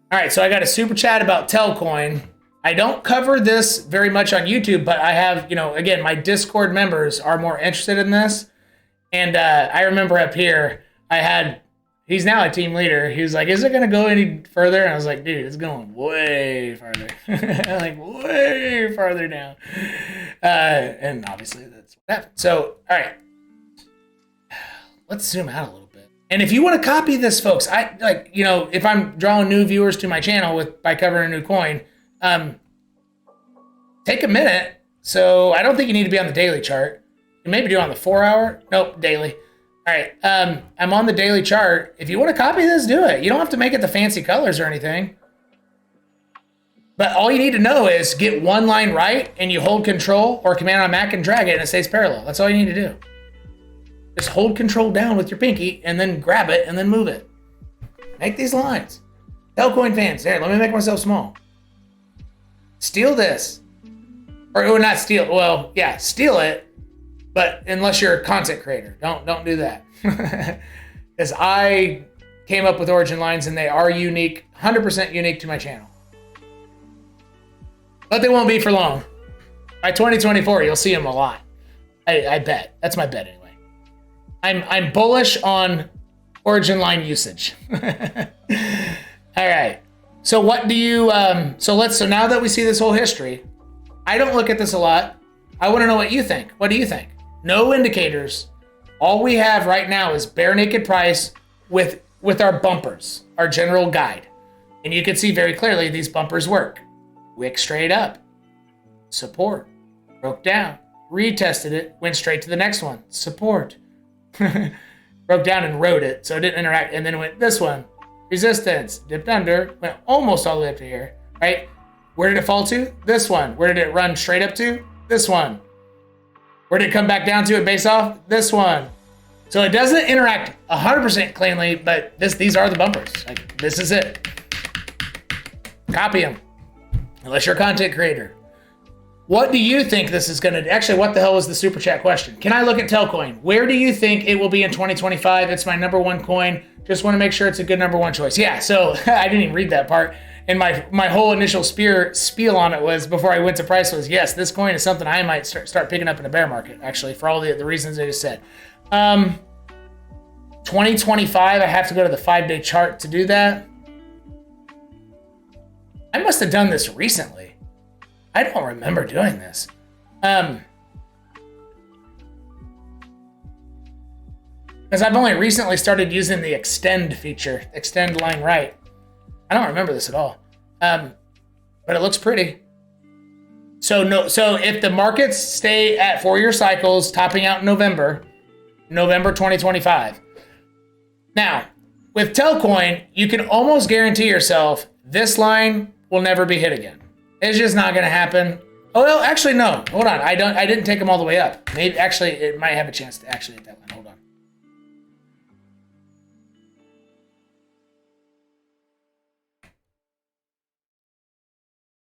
All right, so I got a super chat about Telcoin. I don't cover this very much on YouTube, but I have, again, my Discord members are more interested in this. And I remember up here, he's now a team leader. He was like, is it going to go any further? And I was like, dude, it's going way farther. Like, way farther down. And obviously, that's what happened. So, all right. Let's zoom out a little bit. And if you want to copy this, folks, if I'm drawing new viewers to my channel by covering a new coin, take a minute. So I don't think you need to be on the daily chart. You maybe do it on the 4 hour. Nope, daily. All right. I'm on the daily chart. If you want to copy this, do it. You don't have to make it the fancy colors or anything. But all you need to know is get one line right and you hold control or command on Mac and drag it and it stays parallel. That's all you need to do. Just hold control down with your pinky and then grab it and then move it. Make these lines. Telcoin fans, here, let me make myself small. Steal this. Or not steal, well, yeah, steal it, but unless you're a content creator, don't do that. Because I came up with origin lines and they are unique, 100% unique to my channel. But they won't be for long. By 2024, you'll see them a lot. I bet. That's my bet anyway. I'm bullish on origin line usage. All right. So what do you so now that we see this whole history, I don't look at this a lot. I want to know what you think. What do you think? No indicators. All we have right now is bare naked price with our bumpers, our general guide. And you can see very clearly these bumpers work. Wick straight up. Support. Broke down. Retested it. Went straight to the next one. Support. Broke down and rode it, so it didn't interact, and then it went this one. Resistance. Dipped under. Went almost all the way up to here. Right? Where did it fall to? This one. Where did it run straight up to? This one. Where did it come back down to and base off? This one. So it doesn't interact 100% cleanly, but these are the bumpers. Like, this is it. Copy them. Unless you're a content creator. What do you think this is going to... Actually, what the hell was the super chat question? Can I look at Telcoin? Where do you think it will be in 2025? It's my number one coin. Just want to make sure it's a good number one choice. Yeah, so I didn't even read that part. And my whole initial spiel on it was, before I went to price, was, yes, this coin is something I might start picking up in a bear market, actually, for all the reasons I just said. 2025, I have to go to the 5-day chart to do that. I must have done this recently. I don't remember doing this. Because I've only recently started using the extend feature, extend line right. I don't remember this at all. But it looks pretty. So if the markets stay at 4-year cycles, topping out in November 2025. Now, with Telcoin, you can almost guarantee yourself this line will never be hit again. It's just not going to happen. Oh, no, actually, no. Hold on. I didn't take them all the way up. Maybe, actually, it might have a chance to actually hit that line. Hold on.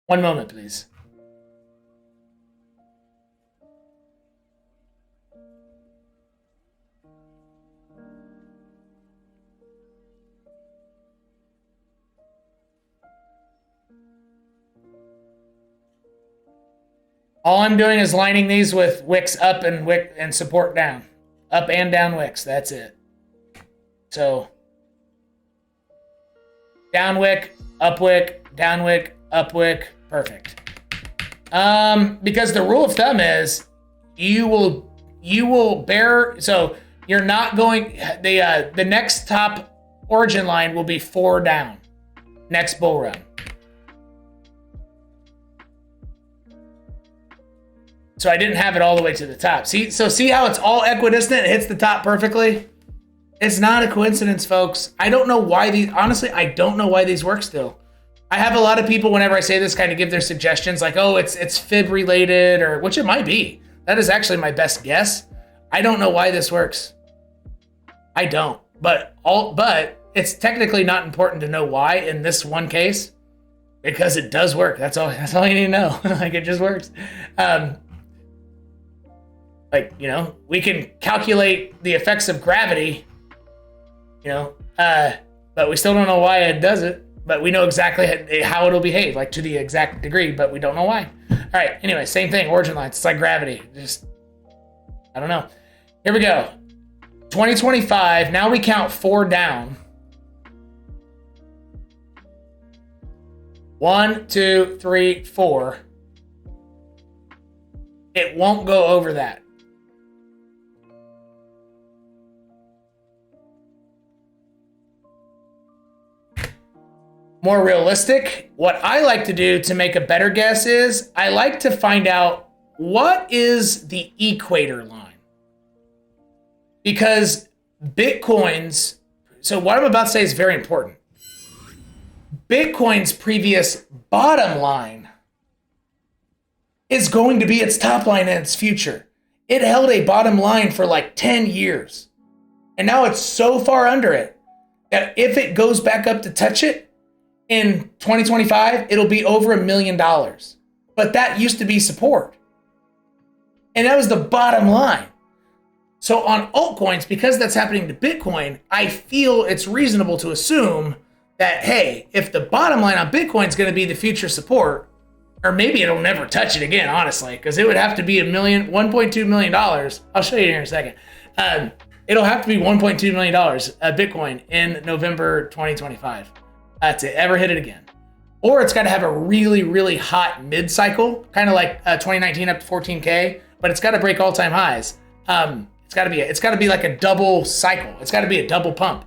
One moment, please. All I'm doing is lining these with wicks up and support down. Up and down wicks. That's it. So down wick, up wick, down wick, up wick. Perfect. Because the rule of thumb is you will bear, so you're not going, the next top origin line will be 4 down. Next bull run. So I didn't have it all the way to the top. See how it's all equidistant? It hits the top perfectly. It's not a coincidence, folks. I don't know why honestly, I don't know why these work still. I have a lot of people, whenever I say this, kind of give their suggestions like, oh, it's fib related, or which it might be. That is actually my best guess. I don't know why this works. I don't. But it's technically not important to know why in this one case, because it does work. That's all you need to know. Like, it just works. We can calculate the effects of gravity, but we still don't know why it does it. but we know exactly how it'll behave, like to the exact degree, but we don't know why. All right, anyway, same thing, origin lines. It's like gravity. Just, I don't know. Here we go. 2025, now we count 4 down. 1, 2, 3, 4. It won't go over that. More realistic, what I like to do to make a better guess is I like to find out what is the equator line. Because Bitcoin's, so what I'm about to say is very important. Bitcoin's previous bottom line is going to be its top line in its future. It held a bottom line for like 10 years. And now it's so far under it that if it goes back up to touch it, in 2025, it'll be over $1 million. But that used to be support. And that was the bottom line. So on altcoins, because that's happening to Bitcoin, I feel it's reasonable to assume that, hey, if the bottom line on Bitcoin is going to be the future support, or maybe it'll never touch it again, honestly, because it would have to be $1.2 million. I'll show you here in a second. It'll have to be $1.2 million Bitcoin in November 2025. To ever hit it again. Or it's got to have a really, really hot mid-cycle, kind of like 2019 up to 14K, but it's got to break all-time highs. It's got to be like a double cycle. It's got to be a double pump.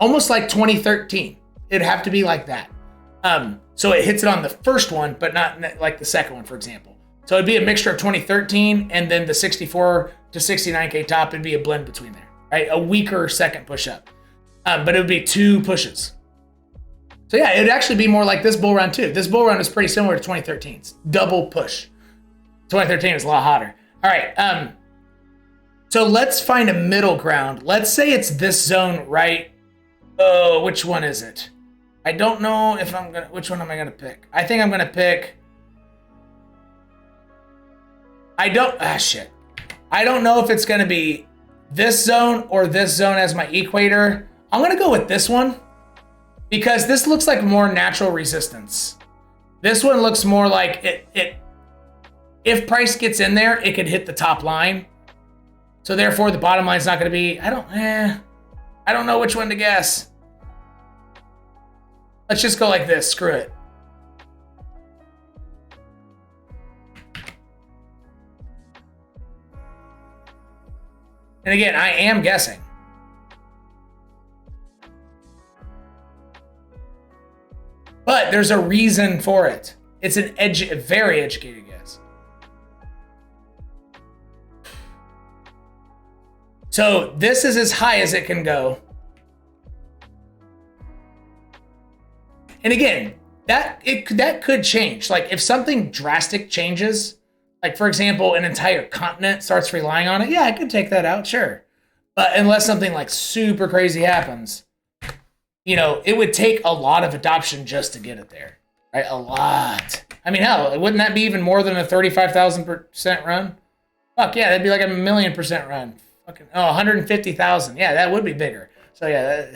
Almost like 2013. It'd have to be like that. So it hits it on the first one, but not like the second one, for example. So it'd be a mixture of 2013 and then the 64 to 69K top. It'd be a blend between there, right? A weaker second push up. But it would be 2 pushes. So yeah, it would actually be more like this bull run too. This bull run is pretty similar to 2013's double push. 2013 was a lot hotter. All right. So let's find a middle ground. Let's say it's this zone, right? Oh, which one is it? I don't know if which one am I gonna pick? I think I'm gonna pick. I don't know if it's gonna be this zone or this zone as my equator. I'm gonna go with this one because this looks like more natural resistance. This one looks more like it. If price gets in there, it could hit the top line. So therefore, the bottom line is not gonna be. I don't know which one to guess. Let's just go like this. Screw it. And again, I am guessing. But there's a reason for it. It's a very educated guess. So this is as high as it can go. And again, that could change. Like if something drastic changes, like for example, an entire continent starts relying on it, yeah, I could take that out, sure. But unless something like super crazy happens, you know, it would take a lot of adoption just to get it there, right? A lot. I mean, hell, wouldn't that be even more than a 35,000% run? Fuck yeah, that'd be like 1,000,000% run. Fucking 150,000. Yeah, that would be bigger. So yeah,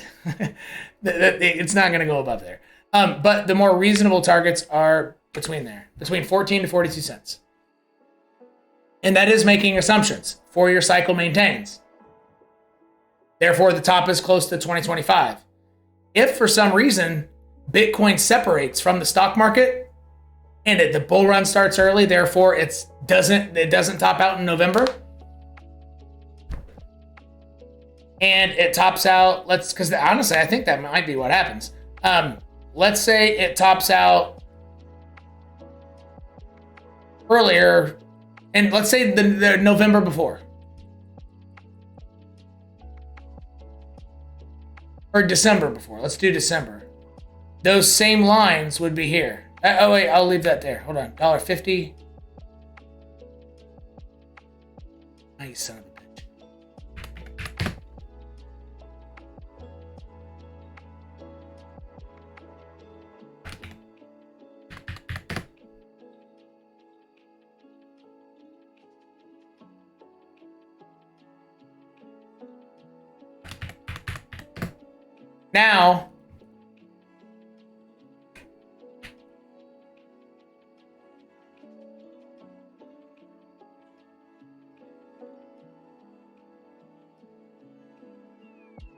it's not gonna go above there. But the more reasonable targets are between 14 to 42 cents. And that is making assumptions. 4-year cycle maintains. Therefore, the top is close to 2025. If for some reason Bitcoin separates from the stock market and the bull run starts early, therefore it doesn't top out in November, and it tops out, because honestly, I think that might be what happens. Let's say it tops out earlier, and let's say the November before. Or December before. Let's do December. Those same lines would be here. Oh, wait, I'll leave that there. Hold on. $1.50. Nice son of a bitch. Now,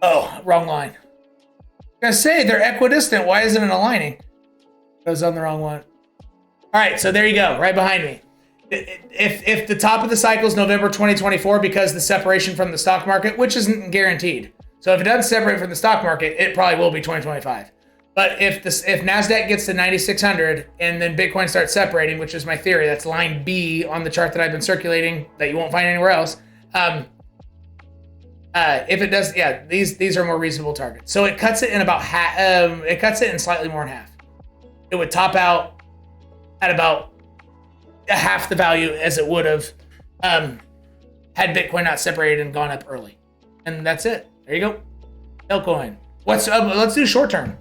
Oh, wrong line. I say they're equidistant. Why isn't it aligning? I was on the wrong one. All right, so there you go, right behind me. If the top of the cycle is November 2024 because the separation from the stock market, which isn't guaranteed. So if it doesn't separate from the stock market, it probably will be 2025. But if NASDAQ gets to 9,600 and then Bitcoin starts separating, which is my theory, that's line B on the chart that I've been circulating that you won't find anywhere else. If it does, yeah, these are more reasonable targets. So it cuts it in about half. It cuts it in slightly more than half. It would top out at about half the value as it would have had Bitcoin not separated and gone up early. And that's it. There you go. Telcoin. Let's do short term.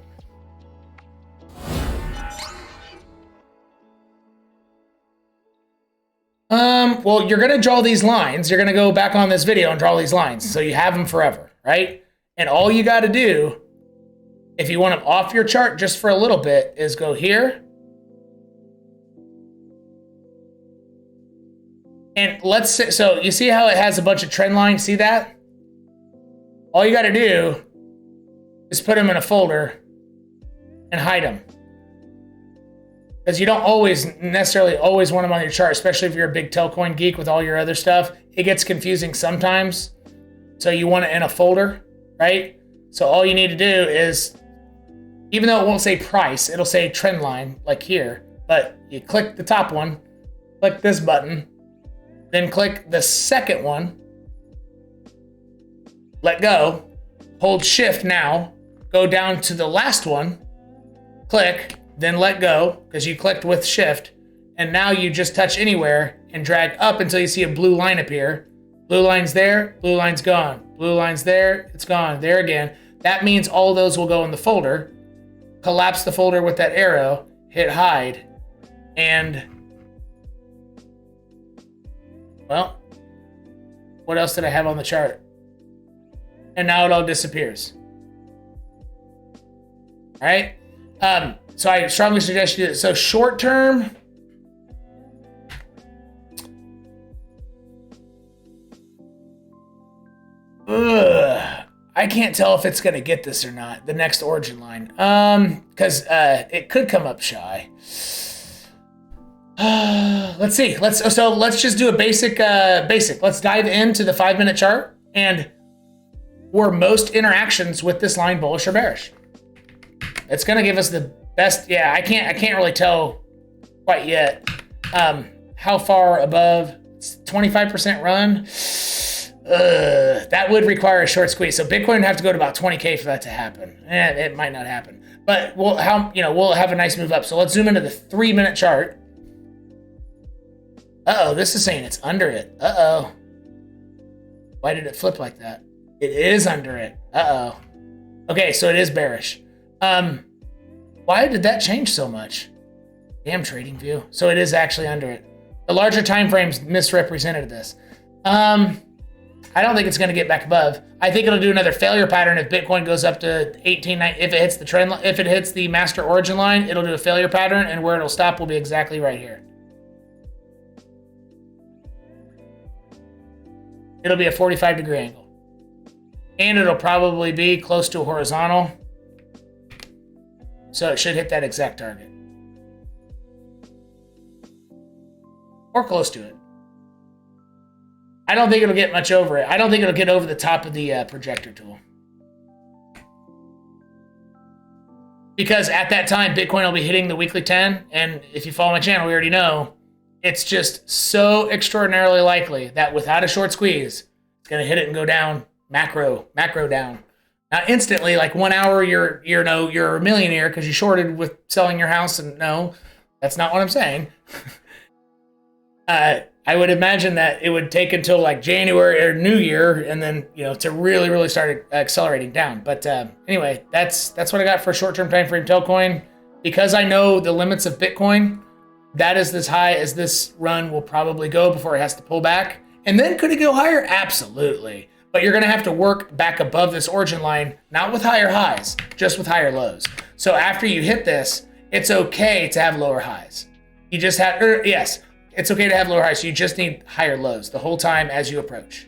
Well, you're going to draw these lines. You're going to go back on this video and draw these lines. So you have them forever, right? And all you got to do, if you want them off your chart just for a little bit, is go here. And let's say, so you see how it has a bunch of trend lines? See that? All you got to do is put them in a folder and hide them. Because you don't necessarily always want them on your chart, especially if you're a big Telcoin geek with all your other stuff. It gets confusing sometimes. So you want it in a folder, right? So all you need to do is, even though it won't say price, it'll say trend line, like here. But you click the top one, click this button, then click the second one, let go, hold shift now, go down to the last one, click, then let go, because you clicked with shift, and now you just touch anywhere and drag up until you see a blue line appear. Blue line's there, blue line's gone. Blue line's there, it's gone. There again. That means all of those will go in the folder. Collapse the folder with that arrow, hit hide, and, well, what else did I have on the chart? And now it all disappears. All right? So I strongly suggest you do this. So short term, I can't tell if it's going to get this or not, the next origin line, because it could come up shy. Let's see. Let's just do a basic. Let's dive into the 5-minute chart and were most interactions with this line bullish or bearish. It's going to give us the best. Yeah, I can't really tell quite yet how far above. It's 25% run. That would require a short squeeze. So Bitcoin would have to go to about 20K for that to happen. It might not happen, but we'll have a nice move up. So let's zoom into the 3-minute chart. This is saying it's under it. Why did it flip like that? It is under it. Okay, so it is bearish. Why did that change so much? Damn, trading view. So it is actually under it. The larger time frames misrepresented this. I don't think it's going to get back above. I think it'll do another failure pattern if Bitcoin goes up to 1890. If it hits the trend, if it hits the master origin line, it'll do a failure pattern, and where it'll stop will be exactly right here. It'll be a 45-degree angle, and it'll probably be close to a horizontal. So it should hit that exact target. Or close to it. I don't think it'll get much over it. I don't think it'll get over the top of the projector tool. Because at that time, Bitcoin will be hitting the weekly 10. And if you follow my channel, we already know it's just so extraordinarily likely that without a short squeeze, it's going to hit it and go down, macro down. Not instantly, like 1 hour, you're a millionaire because you shorted with selling your house. And no, that's not what I'm saying. I would imagine that it would take until like January or New Year, and then to really start accelerating down. But anyway, that's what I got for short-term time frame Telcoin. Because I know the limits of Bitcoin, that is as high as this run will probably go before it has to pull back. And then could it go higher? Absolutely. But you're going to have to work back above this origin line, not with higher highs, just with higher lows. So after you hit this, it's okay to have lower highs. You just have, yes, it's okay to have lower highs. You just need higher lows the whole time as you approach.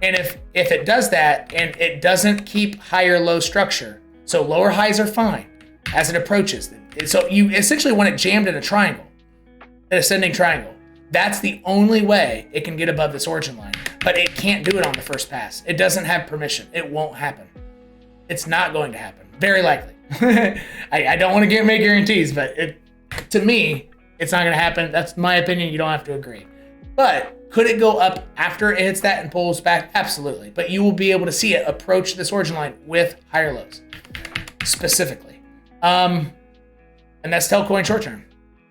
And if it does that and it doesn't keep higher low structure, so lower highs are fine as it approaches. So you essentially want it jammed in a triangle, an ascending triangle. That's the only way it can get above this origin line. But it can't do it on the first pass. It doesn't have permission. It won't happen. It's not going to happen. Very likely. I don't want to make guarantees, but to me, it's not going to happen. That's my opinion. You don't have to agree. But could it go up after it hits that and pulls back? Absolutely. But you will be able to see it approach this origin line with higher lows, specifically. And that's Telcoin short term.